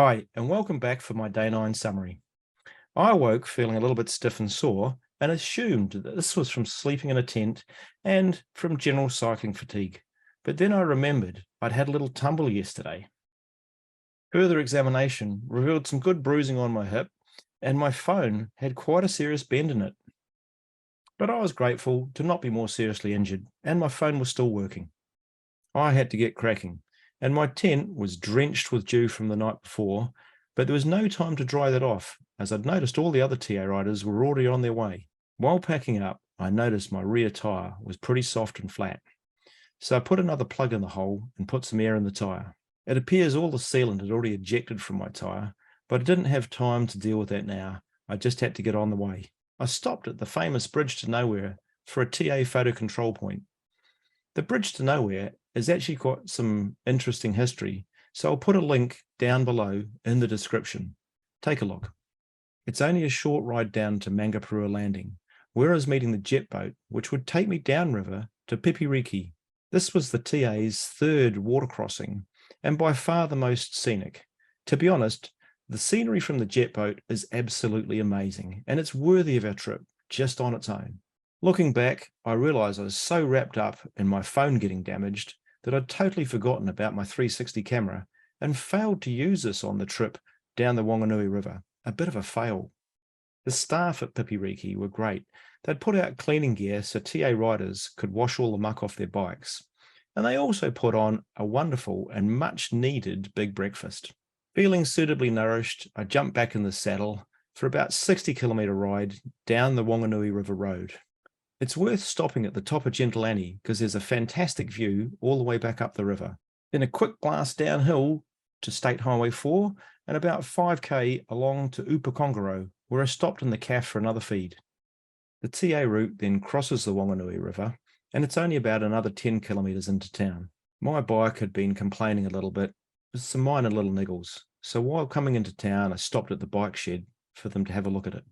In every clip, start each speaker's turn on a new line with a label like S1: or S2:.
S1: Hi, and welcome back for my day 9 summary. I awoke feeling a little bit stiff and sore and assumed that this was from sleeping in a tent and from general cycling fatigue. But then I remembered I'd had a little tumble yesterday. Further examination revealed some good bruising on my hip, and my phone had quite a serious bend in it. But I was grateful to not be more seriously injured, and my phone was still working. I had to get cracking, and my tent was drenched with dew from the night before, but there was no time to dry that off, as I'd noticed all the other TA riders were already on their way. While packing up, I noticed my rear tyre was pretty soft and flat, so I put another plug in the hole and put some air in the tyre. It appears all the sealant had already ejected from my tyre, but I didn't have time to deal with that now. I just had to get on the way. I stopped at the famous Bridge to Nowhere for a TA photo control point. The Bridge to Nowhere has actually got some interesting history, so I'll put a link down below in the description. Take a look. It's only a short ride down to Mamgaparua Landing, where I was meeting the jetboat, which would take me downriver to Pipiriki. This was the TA's third water crossing, and by far the most scenic. To be honest, the scenery from the jetboat is absolutely amazing, and it's worthy of our trip just on its own. Looking back, I realised I was so wrapped up in my phone getting damaged that I'd totally forgotten about my 360 camera and failed to use this on the trip down the Whanganui River. A bit of a fail. The staff at Pipiriki were great. They'd put out cleaning gear so TA riders could wash all the muck off their bikes. And they also put on a wonderful and much needed big breakfast. Feeling suitably nourished, I jumped back in the saddle for about 60-kilometre ride down the Whanganui River Road. It's worth stopping at the top of Gentle Annie because there's a fantastic view all the way back up the river. Then a quick blast downhill to State Highway 4 and about 5k along to Upakongaro, where I stopped in the cafe for another feed. The TA route then crosses the Whanganui River, and it's only about another 10 kilometres into town. My bike had been complaining a little bit, with some minor little niggles, so while coming into town I stopped at the Bikeshed for them to have a look at it.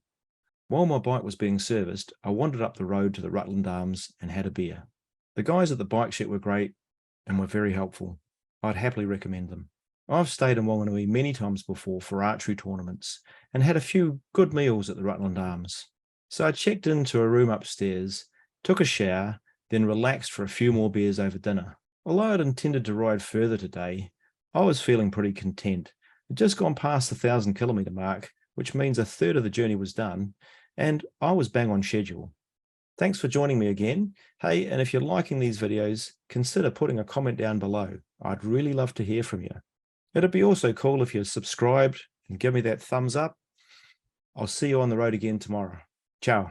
S1: While my bike was being serviced, I wandered up the road to the Rutland Arms and had a beer. The guys at the Bikeshed were great and were very helpful. I'd happily recommend them. I've stayed in Whanganui many times before for archery tournaments and had a few good meals at the Rutland Arms. So I checked into a room upstairs, took a shower, then relaxed for a few more beers over dinner. Although I'd intended to ride further today, I was feeling pretty content. I'd just gone past the 1,000-kilometre mark, which means a third of the journey was done, and I was bang on schedule. Thanks for joining me again. Hey, and if you're liking these videos, consider putting a comment down below. I'd really love to hear from you. It'd be also cool if you're subscribed and give me that thumbs up. I'll see you on the road again tomorrow. Ciao.